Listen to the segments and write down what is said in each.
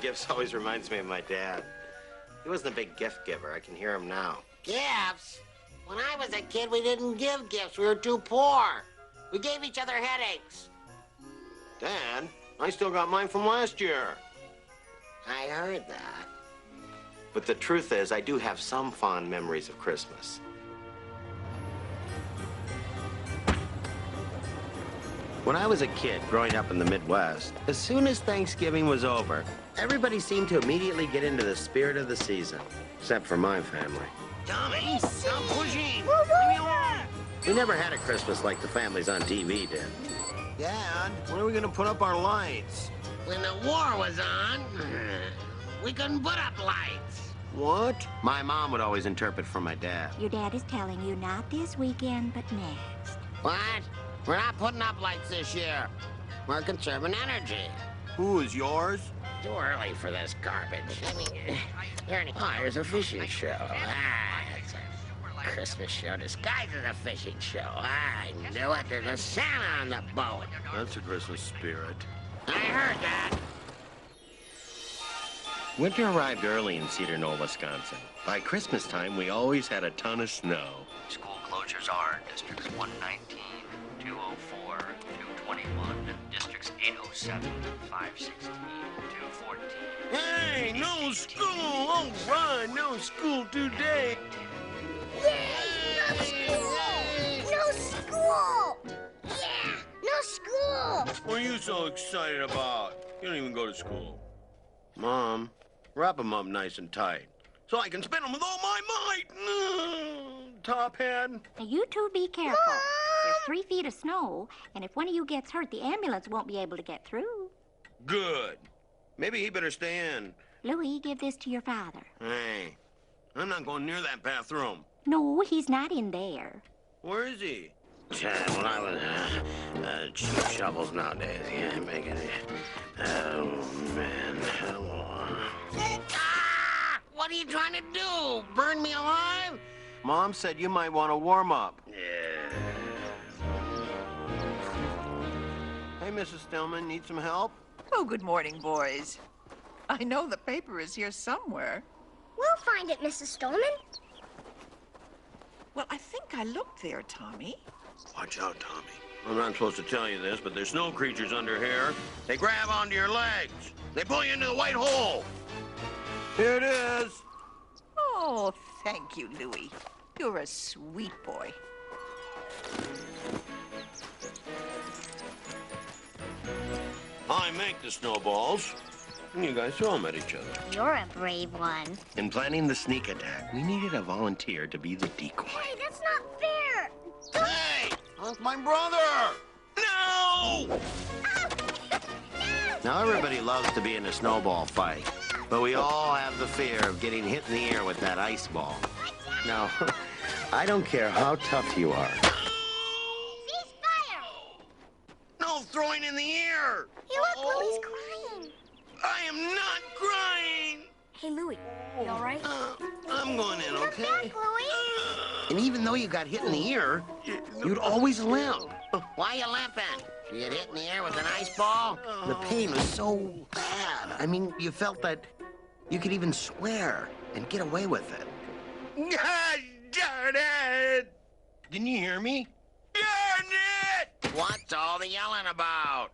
gifts always reminds me of my dad. He wasn't a big gift giver. I can hear him now. Gifts? When I was a kid, we didn't give gifts. We were too poor. We gave each other headaches. Dad, I still got mine from last year. I heard that. But the truth is, I do have some fond memories of Christmas. When I was a kid growing up in the Midwest, as soon as Thanksgiving was over, everybody seemed to immediately get into the spirit of the season, except for my family. Tommy, stop pushing. We never had a Christmas like the families on TV did. Dad, when are we going to put up our lights? When the war was on, we couldn't put up lights. What? My mom would always interpret for my dad. Your dad is telling you not this weekend, but next. What? We're not putting up lights this year. We're conserving energy. Who is yours? Too early for this garbage. I mean, there's a fishing show. It's a Christmas show disguised as a fishing show. I knew it. There's a Santa on the boat. That's a Christmas spirit. I heard that. Winter arrived early in Cedar Knoll, Wisconsin. By Christmas time, we always had a ton of snow. School closures are Districts 119, 204, 221, Districts 807, 516, 214. Hey, no school! All right, no school today. Yay! No school! No school! Yeah! No school! What are you so excited about? You don't even go to school. Mom, wrap them up nice and tight so I can spin them with all my might. Top hat. Now, you two be careful. There's 3 feet of snow, and if one of you gets hurt, the ambulance won't be able to get through. Good. Maybe he better stay in. Louie, give this to your father. Hey, I'm not going near that bathroom. No, he's not in there. Where is he? When I was cheap shovels nowadays, yeah, making it. Oh, man. Ah! What are you trying to do? Burn me alive? Mom said you might want to warm up. Yeah. Hey, Mrs. Stillman, need some help? Oh, good morning, boys. I know the paper is here somewhere. We'll find it, Mrs. Stillman. Well, I think I looked there, Tommy. Watch out, Tommy. I'm not supposed to tell you this, but there's snow creatures under here. They grab onto your legs. They pull you into the white hole. Here it is. Oh, thank you, Louie. You're a sweet boy. I make the snowballs, and you guys throw them at each other. You're a brave one. In planning the sneak attack, we needed a volunteer to be the decoy. Hey, that's not fair. Hey! That's my brother! No! Now, everybody loves to be in a snowball fight, but we all have the fear of getting hit in the ear with that ice ball. Now, I don't care how tough you are. Ceasefire! No throwing in the ear! Hey, look, Louie's crying. I am not crying! Hey, Louie, you all right? I'm going in, Come okay? back, Louie. And even though you got hit in the ear, you'd always limp. Why you limping? You get hit in the air with an ice ball? The pain was so bad. I mean, you felt that you could even swear and get away with it. God darn it! Didn't you hear me? Darn it! What's all the yelling about?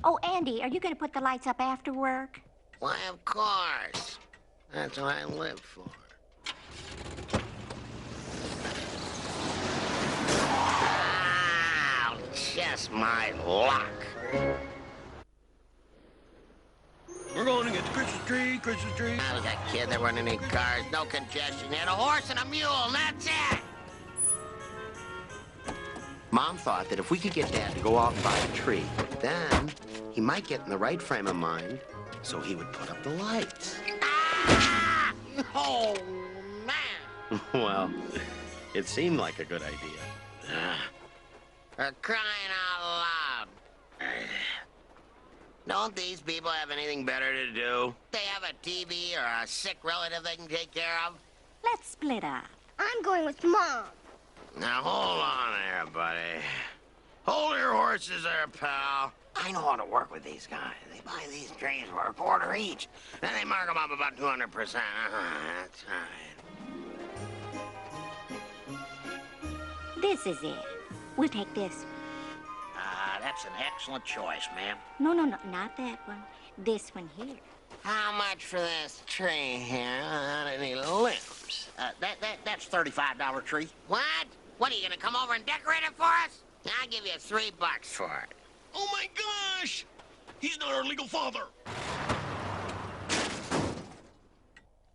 Oh, Andy, are you going to put the lights up after work? Why, of course. That's what I live for. Ah, just my luck. We're going to get the Christmas tree, Christmas tree. I was a kid, there weren't any cars, no congestion. You had a horse and a mule, and that's it. Mom thought that if we could get Dad to go off by a tree, then he might get in the right frame of mind, so he would put up the lights. Ah! Oh, man. Well, it seemed like a good idea. For crying out loud. Don't these people have anything better to do? They have a TV or a sick relative they can take care of? Let's split up. I'm going with Mom. Now, hold on there, buddy. Hold your horses there, pal. I know how to work with these guys. They buy these trees for a quarter each. Then they mark them up about 200%. That's right. This is it. We'll take this. That's an excellent choice, ma'am. No, not that one. This one here. How much for this tree here without any limbs? That's $35 tree. What? What, are you gonna come over and decorate it for us? I'll give you $3 for it. Oh my gosh! He's not our legal father.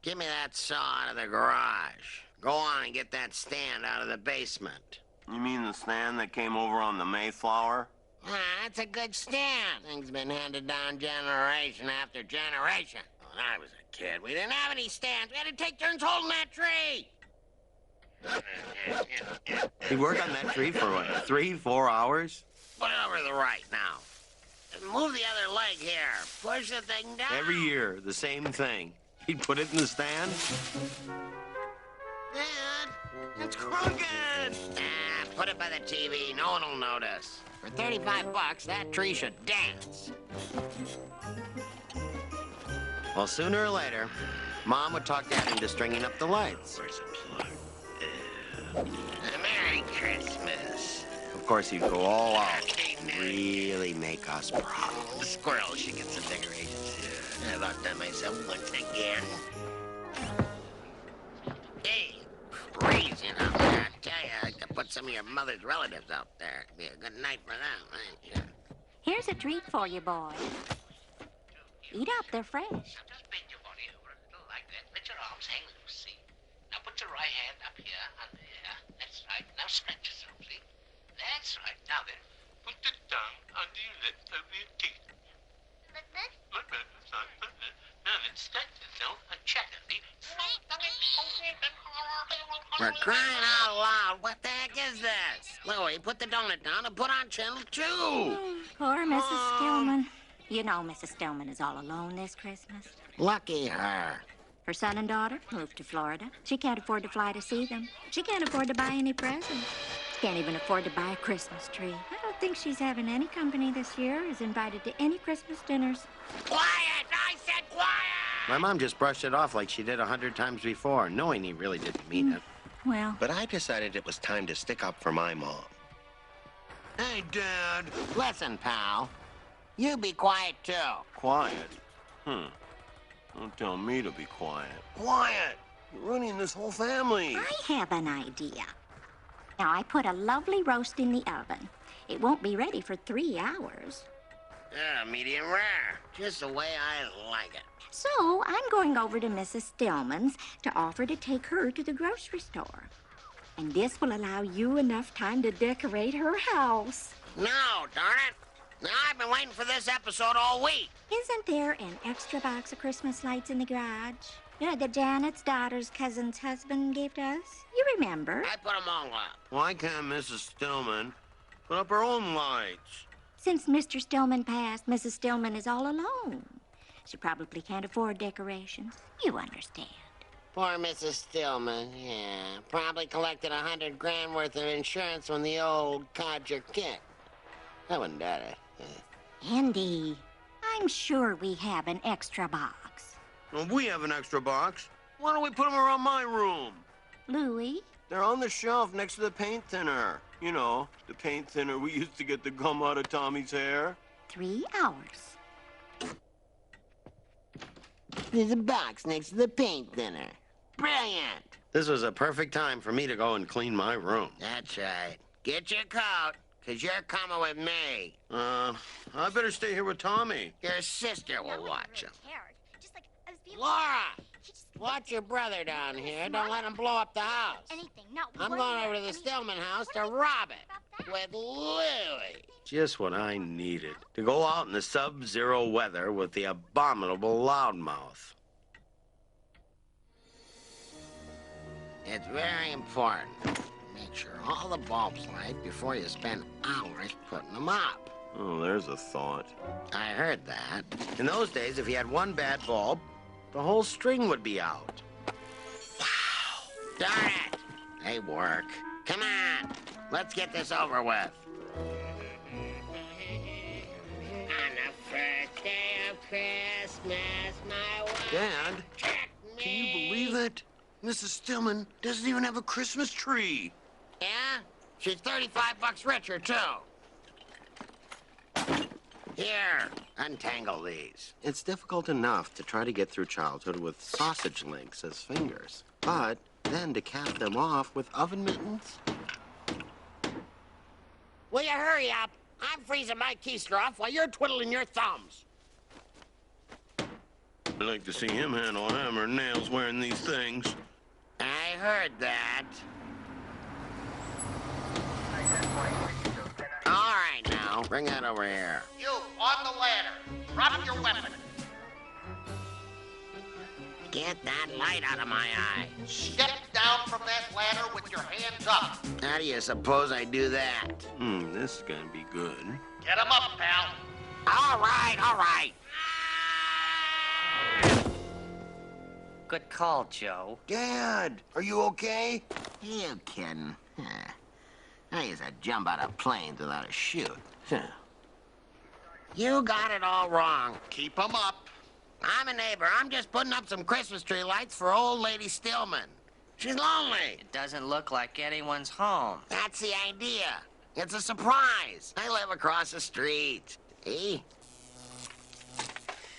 Give me that saw out of the garage. Go on and get that stand out of the basement. You mean the stand that came over on the Mayflower? That's a good stand. Thing's been handed down generation after generation. When I was a kid, we didn't have any stands. We had to take turns holding that tree. He worked on that tree for, what, 3-4 hours? Put it over to the right now. And move the other leg here. Push the thing down. Every year, the same thing. He'd put it in the stand. Dad, it's crooked. Put it by the TV. No one will notice. For $35, that tree should dance. Well, sooner or later, Mom would talk Dad into stringing up the lights. Where's the plug? Merry Christmas. Of course, he'd go all out. Really make us proud. The squirrel should get some decorations. I've outdone myself once again. Hey, freezing out there. I tell you, I could put some of your mother's relatives out there. It'd be a good night for them, ain't you? Here's a treat for you, boy. Eat up, they're fresh. Now just bend your body over a little like that. Let your arms hang loose, see? Now put your right hand up here, under here. That's right. Now stretch yourself, see? That's right. Now then, put the tongue under your lips over your teeth. Like that? Like that. That's right. Like that. Now then, stretch yourself and chatter, see? For crying out loud, what the heck is this? Louie, put the donut down and put on channel 2. Poor Mrs. Stillman. You know Mrs. Stillman is all alone this Christmas. Lucky her. Her son and daughter moved to Florida. She can't afford to fly to see them. She can't afford to buy any presents. She can't even afford to buy a Christmas tree. I don't think she's having any company this year, is invited to any Christmas dinners. Quiet! I said quiet! My mom just brushed it off like she did 100 times before, knowing he really didn't mean it. Well, But I decided it was time to stick up for my mom. Hey, Dad. Listen, pal. You be quiet, too. Quiet? Don't tell me to be quiet. Quiet! You're ruining this whole family. I have an idea. Now, I put a lovely roast in the oven. It won't be ready for 3 hours. Yeah, medium rare. Just the way I like it. So, I'm going over to Mrs. Stillman's to offer to take her to the grocery store. And this will allow you enough time to decorate her house. No, darn it. Now, I've been waiting for this episode all week. Isn't there an extra box of Christmas lights in the garage? You know, that Janet's daughter's cousin's husband gave to us? You remember? I put them all up. Why can't Mrs. Stillman put up her own lights? Since Mr. Stillman passed, Mrs. Stillman is all alone. She probably can't afford decorations. You understand. Poor Mrs. Stillman, yeah. Probably collected $100,000 worth of insurance when the old codger kicked. I wouldn't doubt it. Andy, I'm sure we have an extra box. Well, we have an extra box. Why don't we put them around my room? Louie? They're on the shelf next to the paint thinner. You know, the paint thinner we used to get the gum out of Tommy's hair. 3 hours. There's a box next to the paint thinner. Brilliant. This was a perfect time for me to go and clean my room. That's right. Get your coat, because you're coming with me. I better stay here with Tommy. Your sister will watch him. Just like I was being Laura! Watch your brother down here. Don't let him blow up the house. anything. No, I'm going over to the Stillman house to rob it with Louie. Just what I needed. To go out in the sub-zero weather with the abominable loudmouth. It's very important. Make sure all the bulbs light before you spend hours putting them up. Oh, there's a thought. I heard that. In those days, if you had one bad bulb, the whole string would be out. Darn it! They work. Come on, let's get this over with. Dad, can you believe it? Mrs. Stillman doesn't even have a Christmas tree. Yeah? She's 35 bucks richer, too. Here, untangle these. It's difficult enough to try to get through childhood with sausage links as fingers, but then to cap them off with oven mittens? Will you hurry up? I'm freezing my keister off while you're twiddling your thumbs. I'd like to see him handle a hammer and nails wearing these things. I heard that. All right, now, bring that over here. You, on the ladder. Drop your weapon. Get that light out of my eye. Step down from that ladder with your hands up. How do you suppose I do that? This is gonna be good. Get 'em up, pal. All right, all right. Good call, Joe. Dad, are you okay? You kidding? I used to jump out of planes without a chute. You got it all wrong. Keep 'em up. I'm a neighbor. I'm just putting up some Christmas tree lights for old lady Stillman. She's lonely. It doesn't look like anyone's home. That's the idea. It's a surprise. I live across the street. See?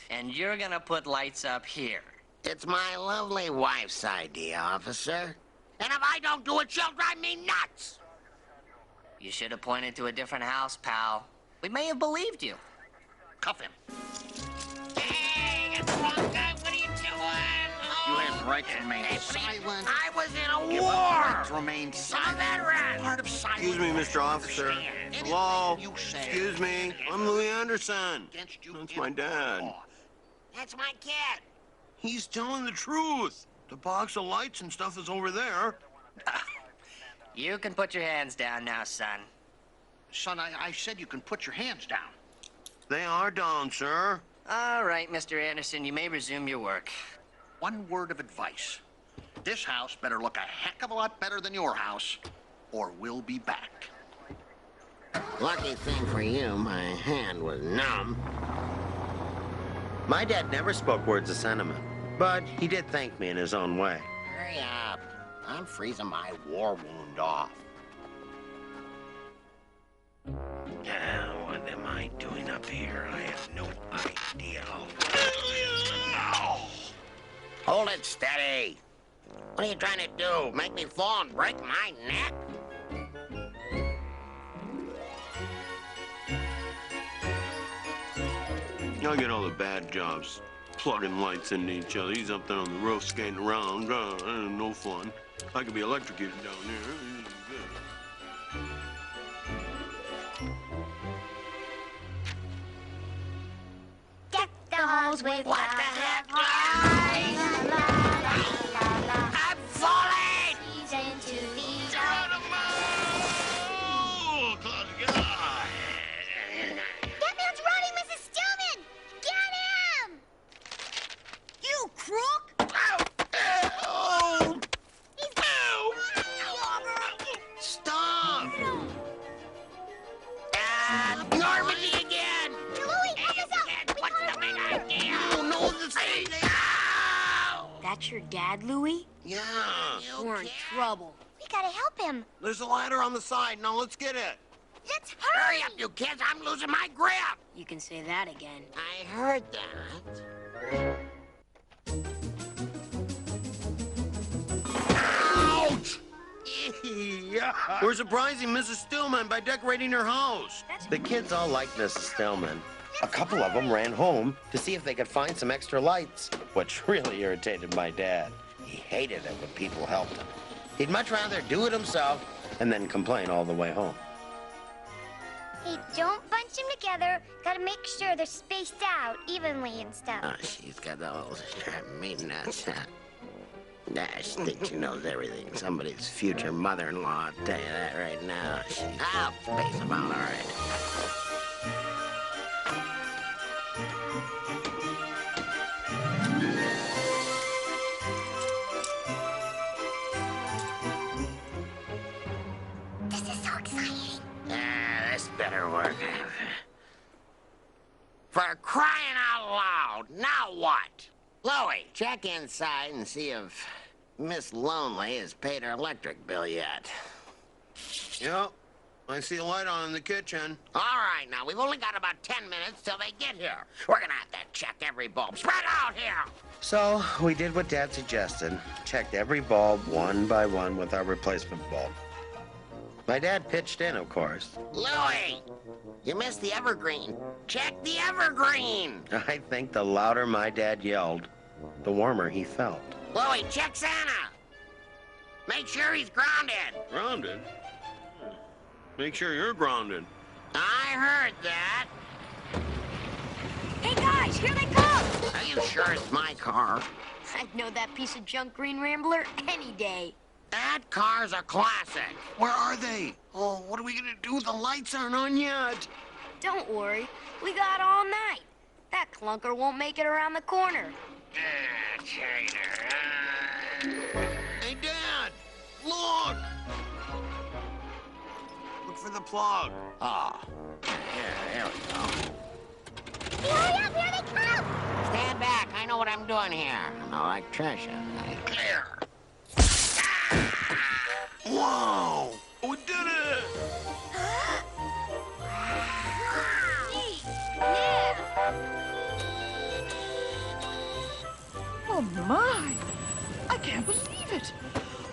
And you're gonna put lights up here. It's my lovely wife's idea, officer. And if I don't do it, she'll drive me nuts. You should have pointed to a different house, pal. We may have believed you. Cuff him. Hey, it's the wrong guy. What are you doing? You have right to remain silent. I was in a Give up war. right to remain I'm a silent. veteran. Part of silence. Excuse me, Mr. Officer. Hello? You say Excuse me. I'm Louie Anderson. against you That's in my dad. law. That's my kid. He's telling the truth. The box of lights and stuff is over there. You can put your hands down now, son. Son, I said you can put your hands down. They are down, sir. All right, Mr. Anderson, you may resume your work. One word of advice. This house better look a heck of a lot better than your house, or we'll be back. Lucky thing for you, my hand was numb. My dad never spoke words of sentiment, but he did thank me in his own way. Hurry up. I'm freezing my war wound off. What am I doing up here? I have no idea. Hold it steady. What are you trying to do? Make me fall and break my neck? I get all the bad jobs, plugging lights into each other. He's up there on the roof skating around. No fun. I could be electrocuted down there. Deck the halls with What the heck? I'm falling! into the That man's running, Mrs. Stillman! Get him! You crook! Stop! Normandy again! Louie, help us out! What's the big idea? Oh, no, this thing. That's your dad, Louie? Yeah. We're in trouble. We gotta help him. There's a ladder on the side. Now let's get it. Let's Hurry hurry! up, you kids! I'm losing my grip! You can say that again. I heard that. Ouch! We're surprising Mrs. Stillman by decorating her house. The kids all liked Mrs. Stillman. A couple of them ran home to see if they could find some extra lights, which really irritated my dad. He hated it when people helped him. He'd much rather do it himself and then complain all the way home. Hey, don't bunch them together. Gotta make sure they're spaced out evenly and stuff. Oh, she's got the whole mean nuts. Nah, she thinks she knows everything. Somebody's future mother-in-law, I'll tell you that right now. I'll space them out all right. This is so exciting. This better work. For crying out loud, now what? Louie, check inside and see if Miss Lonely has paid her electric bill yet. Yep. I see a light on in the kitchen. All right, now, we've only got about 10 minutes till they get here. We're gonna have to check every bulb. Spread out here! So, we did what Dad suggested. Checked every bulb one by one with our replacement bulb. My dad pitched in, of course. Louie, you missed the evergreen. Check the evergreen! I think the louder my dad yelled, the warmer he felt. Louie, check Santa. Make sure he's grounded. Grounded? Make sure you're grounded. I heard that. Hey, guys, here they come! Are you sure it's my car? I'd know that piece of junk green rambler any day. That car's a classic. Where are they? Oh, what are we gonna do? The lights aren't on yet. Don't worry, we got all night. That clunker won't make it around the corner. Hey, Dad! Look! Look for the plug. Oh, here we go. Hurry up, here they come! Stand back. I know what I'm doing here. I'm an electrician. Clear. Whoa! We did it! Neat. Yeah. Oh, my. I can't believe it.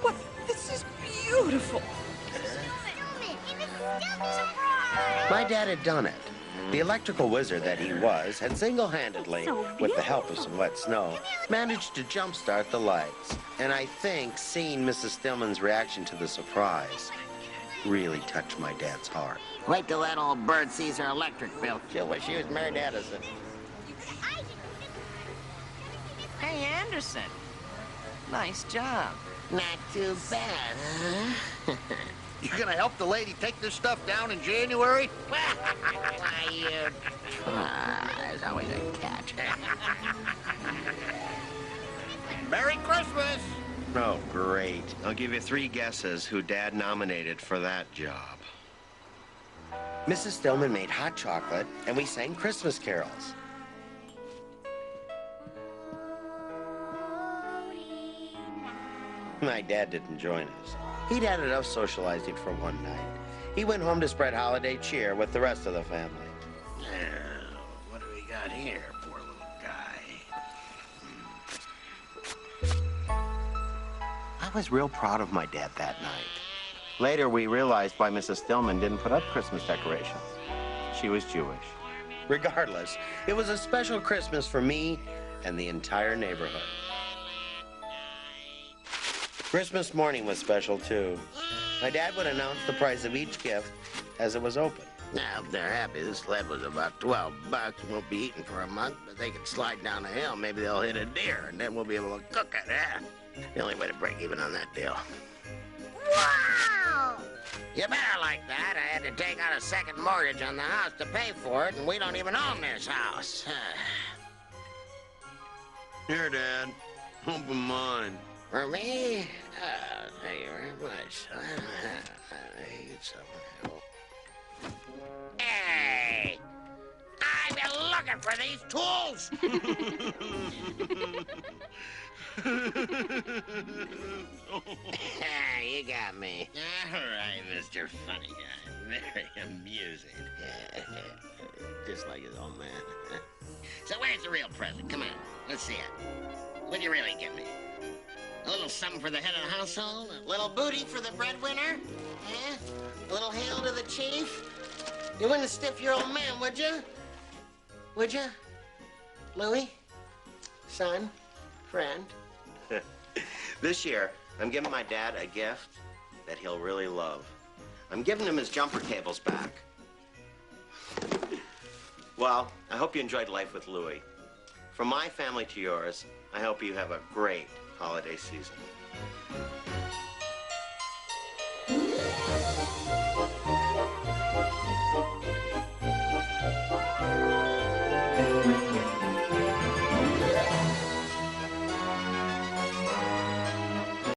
What? This is beautiful. Surprise! My dad had done it. The electrical wizard that he was had single-handedly, So with the help of some wet snow, managed to jumpstart the lights. And I think seeing Mrs. Stillman's reaction to the surprise really touched my dad's heart. Wait till that old bird sees her electric bill. She'll wish she was married to Edison. Hey, Anderson. Nice job. Not too bad, huh? You gonna help the lady take this stuff down in January? You try. There's always a catch. Merry Christmas! Oh, great. I'll give you 3 guesses who Dad nominated for that job. Mrs. Stillman made hot chocolate, and we sang Christmas carols. My dad didn't join us. He'd had enough socializing for one night. He went home to spread holiday cheer with the rest of the family. Now, what do we got here, poor little guy? I was real proud of my dad that night. Later, we realized why Mrs. Stillman didn't put up Christmas decorations. She was Jewish. Regardless, it was a special Christmas for me and the entire neighborhood. Christmas morning was special, too. My dad would announce the price of each gift as it was opened. Now, if they're happy, this sled was about $12. Won't be eaten for a month, but they can slide down the hill. Maybe they'll hit a deer, and then we'll be able to cook it, eh? The only way to break even on that deal. Wow! You better like that. I had to take out a second mortgage on the house to pay for it, and we don't even own this house. Here, Dad. Open mine. For me? Thank you very much. I need some help. Hey! I've been looking for these tools! You got me. All right, Mr. Funny Guy. Very amusing. Just like his old man. So where's the real present? Come on, let's see it. What'd you really give me? A little something for the head of the household? A little booty for the breadwinner? Eh? A little hail to the chief? You wouldn't stiff your old man, would you? Would you? Louie? Son? Friend? This year, I'm giving my dad a gift that he'll really love. I'm giving him his jumper cables back. Well, I hope you enjoyed life with Louie. From my family to yours, I hope you have a great holiday season.